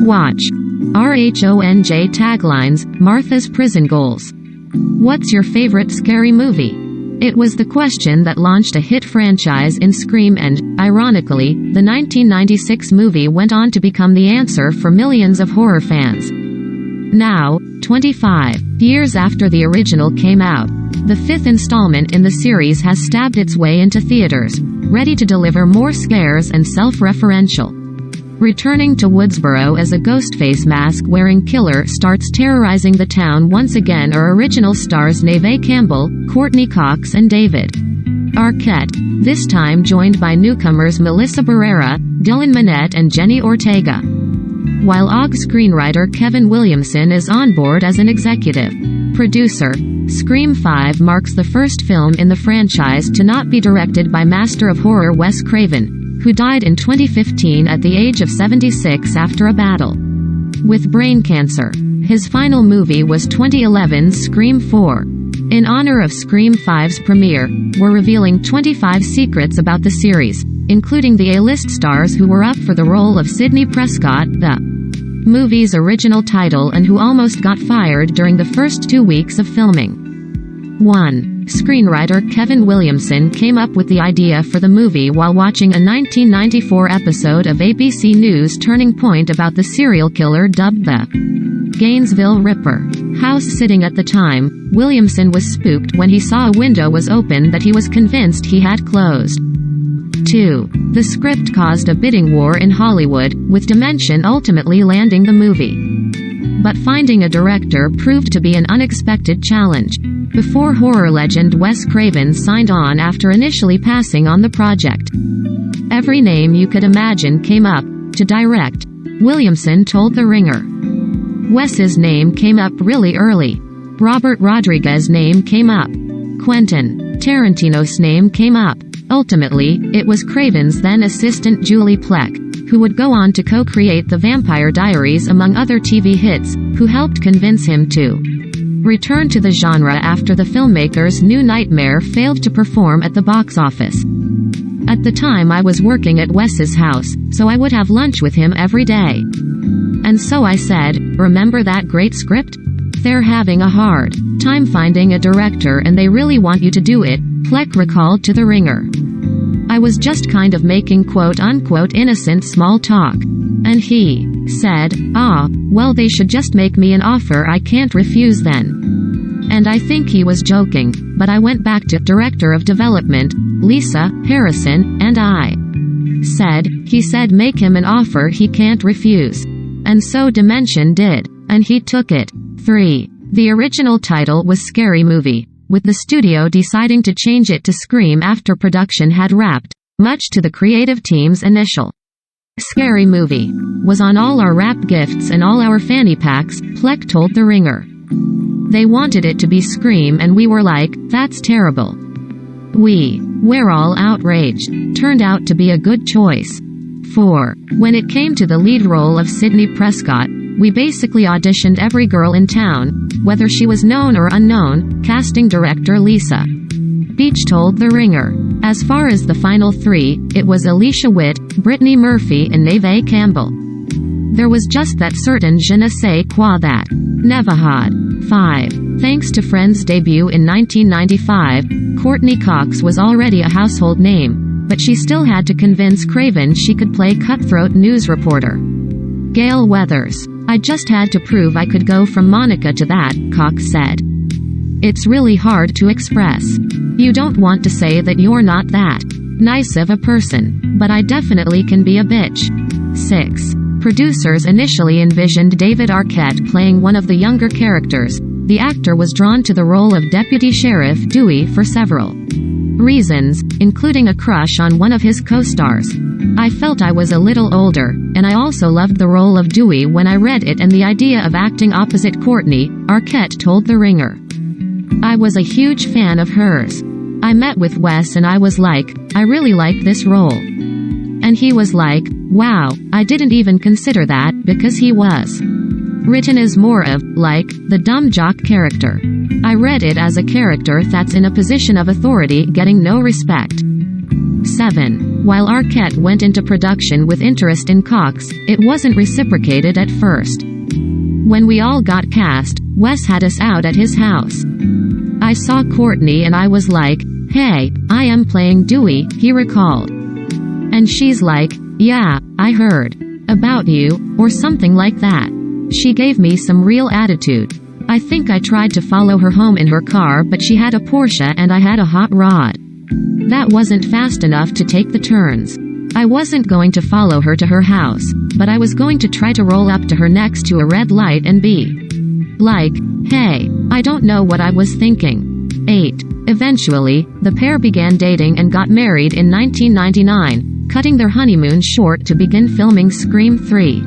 Watch. RHONJ taglines, Martha's Prison Goals. What's your favorite scary movie? It was the question that launched a hit franchise in Scream and, ironically, the 1996 movie went on to become the answer for millions of horror fans. Now, 25 years after the original came out, the fifth installment in the series has stabbed its way into theaters, ready to deliver more scares and self-referential. Returning to Woodsboro as a Ghostface mask-wearing killer starts terrorizing the town once again are original stars Neve Campbell, Courtney Cox and David Arquette, this time joined by newcomers Melissa Barrera, Dylan Minnette and Jenny Ortega. While OG screenwriter Kevin Williamson is on board as an executive producer, Scream 5 marks the first film in the franchise to not be directed by master of horror Wes Craven, who died in 2015 at the age of 76 after a battle with brain cancer. His final movie was 2011's Scream 4. In honor of Scream 5's premiere, we're revealing 25 secrets about the series, including the A-list stars who were up for the role of Sidney Prescott, the movie's original title, and who almost got fired during the first 2 weeks of filming. 1. Screenwriter Kevin Williamson came up with the idea for the movie while watching a 1994 episode of ABC News Turning Point about the serial killer dubbed the Gainesville Ripper. House-sitting at the time, Williamson was spooked when he saw a window was open that he was convinced he had closed. 2. The script caused a bidding war in Hollywood, with Dimension ultimately landing the movie. But finding a director proved to be an unexpected challenge. Before horror legend Wes Craven signed on after initially passing on the project. Every name you could imagine came up to direct, Williamson told The Ringer. Wes's name came up really early. Robert Rodriguez's name came up. Quentin Tarantino's name came up. Ultimately, it was Craven's then assistant Julie Plec, who would go on to co-create The Vampire Diaries among other TV hits, who helped convince him to return to the genre after the filmmaker's new nightmare failed to perform at the box office. At the time I was working at Wes's house, so I would have lunch with him every day. And so I said, "Remember that great script? They're having a hard time finding a director and they really want you to do it," Plec recalled to The Ringer. "I was just kind of making quote-unquote innocent small talk. And he said, well they should just make me an offer I can't refuse then." And I think he was joking, but I went back to director of development, Lisa Harrison, and I he said make him an offer he can't refuse. And so Dimension did. And he took it. 3. The original title was Scary Movie, with the studio deciding to change it to Scream after production had wrapped, much to the creative team's initial Scary Movie was on all our wrapped gifts and all our fanny packs, Plec told The Ringer. They wanted it to be Scream and we were like, that's terrible. We're all outraged. Turned out to be a good choice. 4. When it came to the lead role of Sidney Prescott, we basically auditioned every girl in town, whether she was known or unknown, casting director Lisa Beach told The Ringer. As far as the final 3, it was Alicia Witt, Brittany Murphy and Neve Campbell. There was just that certain je ne sais quoi that never had. 5. Thanks to Friends' debut in 1995, Courtney Cox was already a household name, but she still had to convince Craven she could play cutthroat news reporter Gale Weathers. "I just had to prove I could go from Monica to that," Cox said. "It's really hard to express. You don't want to say that you're not that nice of a person, but I definitely can be a bitch." 6. Producers initially envisioned David Arquette playing one of the younger characters. The actor was drawn to the role of Deputy Sheriff Dewey for several reasons, including a crush on one of his co-stars. "I felt I was a little older, and I also loved the role of Dewey when I read it and the idea of acting opposite Courtney," Arquette told The Ringer. "I was a huge fan of hers. I met with Wes and I was like, I really like this role. And he was like, wow, I didn't even consider that, because he was written as more of, like, the dumb jock character. I read it as a character that's in a position of authority getting no respect." 7. While Arquette went into production with interest in Cox, it wasn't reciprocated at first. When we all got cast, Wes had us out at his house. I saw Courtney and I was like, "Hey, I am playing Dewey," he recalled. And she's like, "Yeah, I heard about you," or something like that. She gave me some real attitude. I think I tried to follow her home in her car, but she had a Porsche and I had a hot rod. That wasn't fast enough to take the turns. I wasn't going to follow her to her house, but I was going to try to roll up to her next to a red light and be like, "Hey, I don't know what I was thinking." 8. Eventually, the pair began dating and got married in 1999, cutting their honeymoon short to begin filming Scream 3.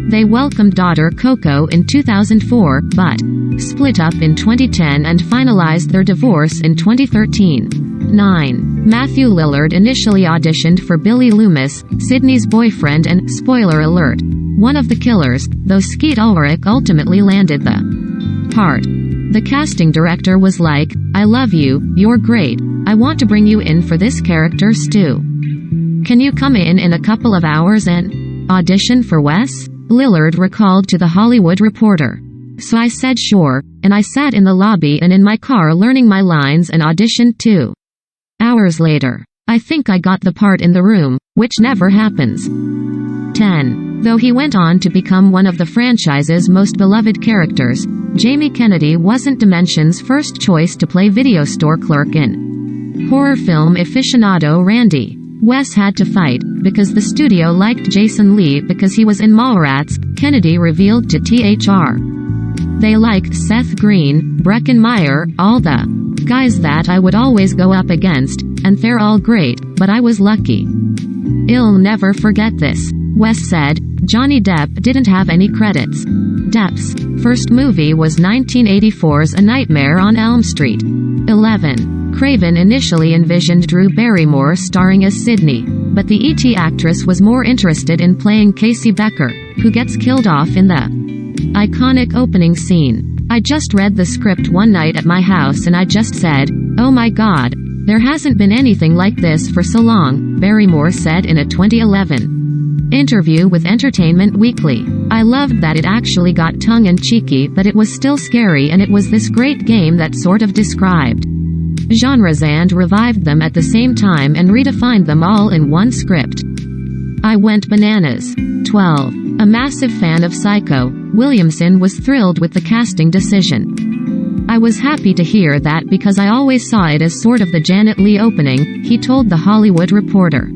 They welcomed daughter Coco in 2004, but split up in 2010 and finalized their divorce in 2013. 9. Matthew Lillard initially auditioned for Billy Loomis, Sydney's boyfriend and, spoiler alert, one of the killers, though Skeet Ulrich ultimately landed the part. The casting director was like, "I love you, you're great, I want to bring you in for this character Stu. Can you come in a couple of hours and audition for Wes?" Lillard recalled to The Hollywood Reporter. "So I said sure, and I sat in the lobby and in my car learning my lines and auditioned 2 hours later. I think I got the part in the room, which never happens." 10. Though he went on to become one of the franchise's most beloved characters, Jamie Kennedy wasn't Dimension's first choice to play video store clerk in horror film aficionado Randy. Wes had to fight, because the studio liked Jason Lee because he was in Mallrats, Kennedy revealed to THR. They liked Seth Green, Breckin Meyer, all the guys that I would always go up against, and they're all great, but I was lucky. "I'll never forget this," Wes said. Johnny Depp didn't have any credits. Depp's first movie was 1984's A Nightmare on Elm Street. 11. Craven initially envisioned Drew Barrymore starring as Sydney, but the E.T. actress was more interested in playing Casey Becker, who gets killed off in the iconic opening scene. "I just read the script one night at my house and I just said, oh my god, there hasn't been anything like this for so long," Barrymore said in a 2011 interview with Entertainment Weekly. "I loved that it actually got tongue-in-cheeky, but it was still scary, and it was this great game that sort of described genres and revived them at the same time and redefined them all in one script. I went bananas." 12. A massive fan of Psycho, Williamson was thrilled with the casting decision. "I was happy to hear that because I always saw it as sort of the Janet Leigh opening," he told The Hollywood Reporter.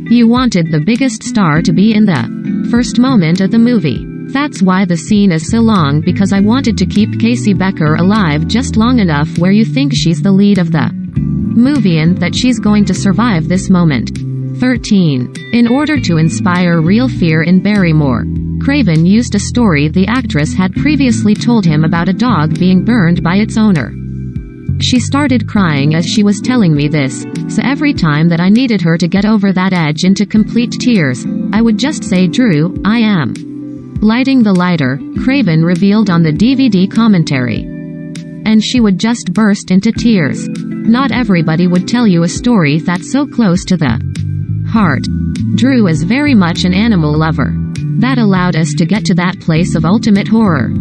"You wanted the biggest star to be in the first moment of the movie. That's why the scene is so long, because I wanted to keep Casey Becker alive just long enough where you think she's the lead of the movie and that she's going to survive this moment." 13. In order to inspire real fear in Barrymore, Craven used a story the actress had previously told him about a dog being burned by its owner. "She started crying as she was telling me this, so every time that I needed her to get over that edge into complete tears, I would just say, 'Drew, I am lighting the lighter,'" Craven revealed on the DVD commentary. "And she would just burst into tears. Not everybody would tell you a story that's so close to the heart. Drew is very much an animal lover. That allowed us to get to that place of ultimate horror."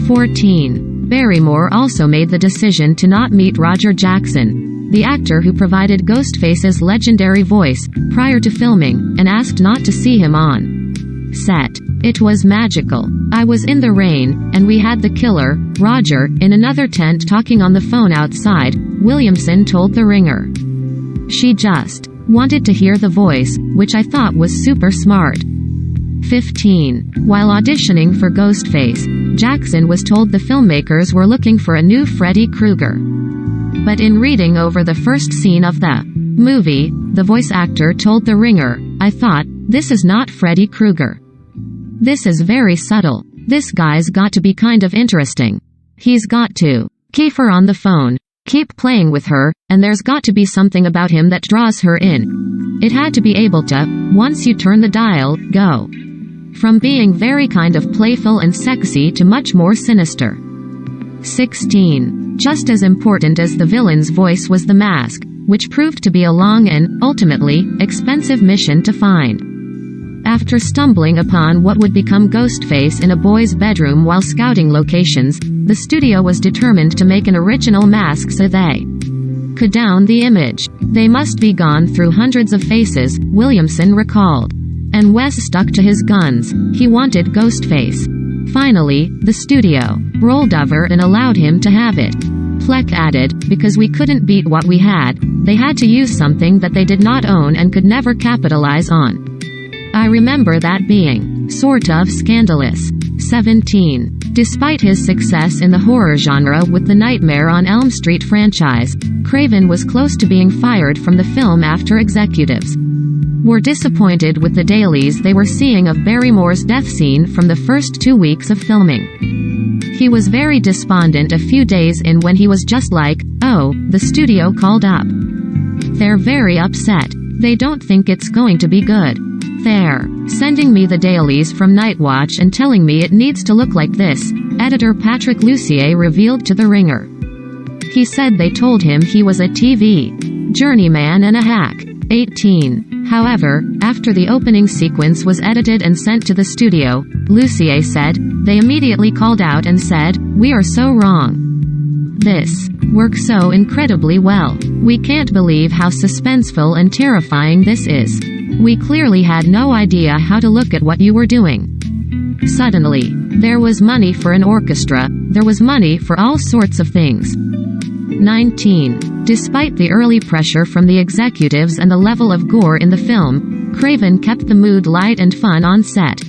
14. Barrymore also made the decision to not meet Roger Jackson, the actor who provided Ghostface's legendary voice, prior to filming, and asked not to see him on set. "It was magical. I was in the rain, and we had the killer, Roger, in another tent talking on the phone outside," Williamson told The Ringer. "She just wanted to hear the voice, which I thought was super smart." 15. While auditioning for Ghostface, Jackson was told the filmmakers were looking for a new Freddy Krueger. But in reading over the first scene of the movie, the voice actor told The Ringer, "I thought, this is not Freddy Krueger. This is very subtle. This guy's got to be kind of interesting. He's got to keep her on the phone, keep playing with her, and there's got to be something about him that draws her in. It had to be able to, once you turn the dial, go from being very kind of playful and sexy to much more sinister." 16. Just as important as the villain's voice was the mask. which proved to be a long and, ultimately, expensive mission to find. After stumbling upon what would become Ghostface in a boy's bedroom while scouting locations, the studio was determined to make an original mask so they could down the image. They must be gone through hundreds of faces, Williamson recalled. And Wes stuck to his guns. He wanted Ghostface. Finally, the studio rolled over and allowed him to have it. Fleck added, because we couldn't beat what we had, they had to use something that they did not own and could never capitalize on. I remember that being sort of scandalous. 17. Despite his success in the horror genre with the Nightmare on Elm Street franchise, Craven was close to being fired from the film after executives were disappointed with the dailies they were seeing of Barrymore's death scene from the first 2 weeks of filming. He was very despondent a few days in when he was just like, "Oh, the studio called up. They're very upset. They don't think it's going to be good. They're sending me the dailies from Nightwatch and telling me it needs to look like this," editor Patrick Lussier revealed to The Ringer. He said they told him he was a TV journeyman and a hack. 18. However, after the opening sequence was edited and sent to the studio, Lussier said, they immediately called out and said, "We are so wrong. This works so incredibly well. We can't believe how suspenseful and terrifying this is. We clearly had no idea how to look at what you were doing." Suddenly, there was money for an orchestra, there was money for all sorts of things. 19. Despite the early pressure from the executives and the level of gore in the film, Craven kept the mood light and fun on set.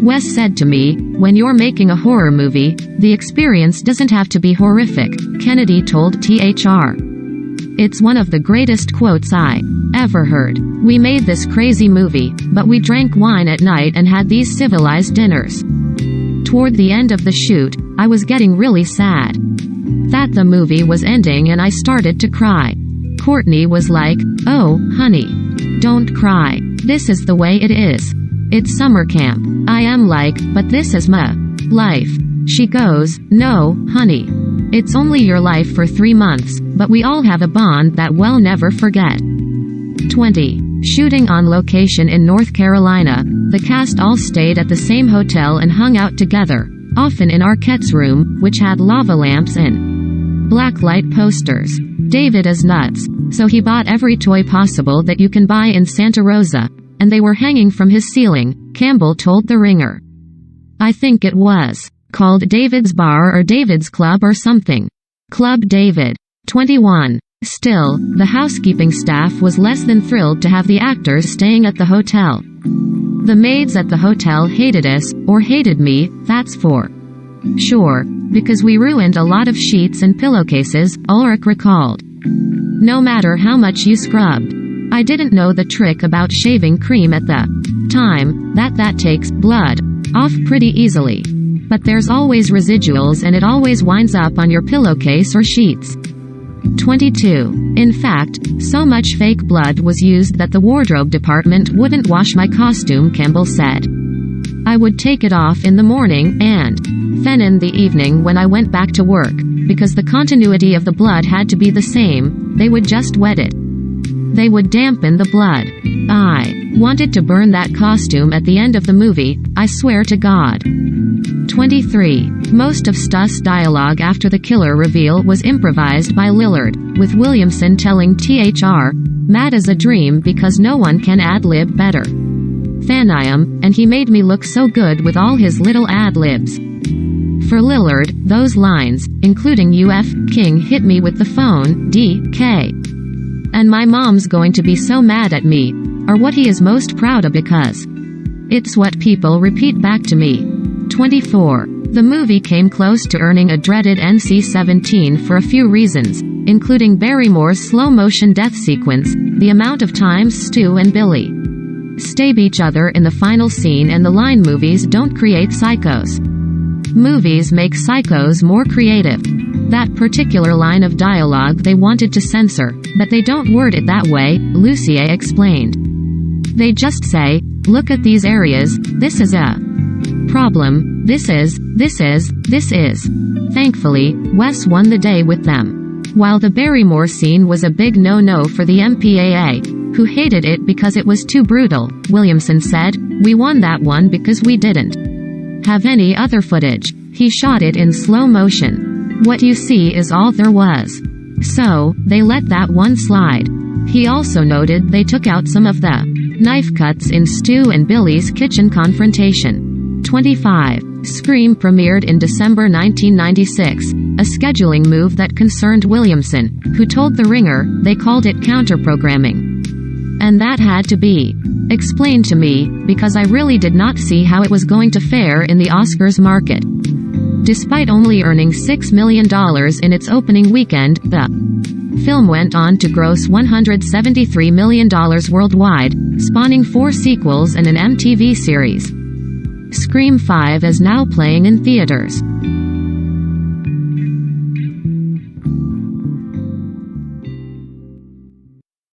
Wes said to me, "When you're making a horror movie, the experience doesn't have to be horrific," Kennedy told THR. "It's one of the greatest quotes I ever heard. We made this crazy movie, but we drank wine at night and had these civilized dinners. Toward the end of the shoot, I was getting really sad that the movie was ending and I started to cry. Courtney was like, 'Oh, honey, don't cry. This is the way it is. It's summer camp.' I am like, 'But this is my life.' She goes, 'No, honey. It's only your life for 3 months, but we all have a bond that we'll never forget." 20. Shooting on location in North Carolina, the cast all stayed at the same hotel and hung out together, often in Arquette's room, which had lava lamps and blacklight posters. David is nuts, so he bought every toy possible that you can buy in Santa Rosa, and they were hanging from his ceiling, Campbell told The Ringer. "I think it was called David's Bar or David's Club or something. Club David." 21. Still, the housekeeping staff was less than thrilled to have the actors staying at the hotel. "The maids at the hotel hated us, or hated me, that's for sure, because we ruined a lot of sheets and pillowcases," Ulrich recalled. "No matter how much you scrubbed. I didn't know the trick about shaving cream at the time, that takes blood off pretty easily. But there's always residuals and it always winds up on your pillowcase or sheets." 22. In fact, so much fake blood was used that the wardrobe department wouldn't wash my costume, Campbell said. "I would take it off in the morning, and then in the evening when I went back to work, because the continuity of the blood had to be the same, they would just wet it. They would dampen the blood. I wanted to burn that costume at the end of the movie, I swear to God." 23. Most of Stuss' dialogue after the killer reveal was improvised by Lillard, with Williamson telling THR, "Mad as a dream because no one can ad-lib better. Fan I am, and he made me look so good with all his little ad-libs." For Lillard, those lines, including "UF King hit me with the phone, DK. And my mom's going to be so mad at me," are what he is most proud of because it's what people repeat back to me. 24. The movie came close to earning a dreaded NC-17 for a few reasons, including Barrymore's slow-motion death sequence, the amount of times Stu and Billy stab each other in the final scene, and the line "movies don't create psychos. Movies make psychos more creative." That particular line of dialogue they wanted to censor, but they don't word it that way, Lussier explained. They just say, "Look at these areas, this is a problem, this is. Thankfully, Wes won the day with them. while the Barrymore scene was a big no-no for the MPAA, who hated it because it was too brutal. Williamson said, "We won that one because we didn't have any other footage. He shot it in slow motion. What you see is all there was. So, they let that one slide." He also noted they took out some of the knife cuts in Stu and Billy's kitchen confrontation. 25. Scream premiered in December 1996, a scheduling move that concerned Williamson, who told The Ringer they called it counter-programming. "And that had to be explained to me, because I really did not see how it was going to fare in the Oscars market." Despite only earning $6 million in its opening weekend, the film went on to gross $173 million worldwide, spawning 4 sequels and an MTV series. Scream 5 is now playing in theaters.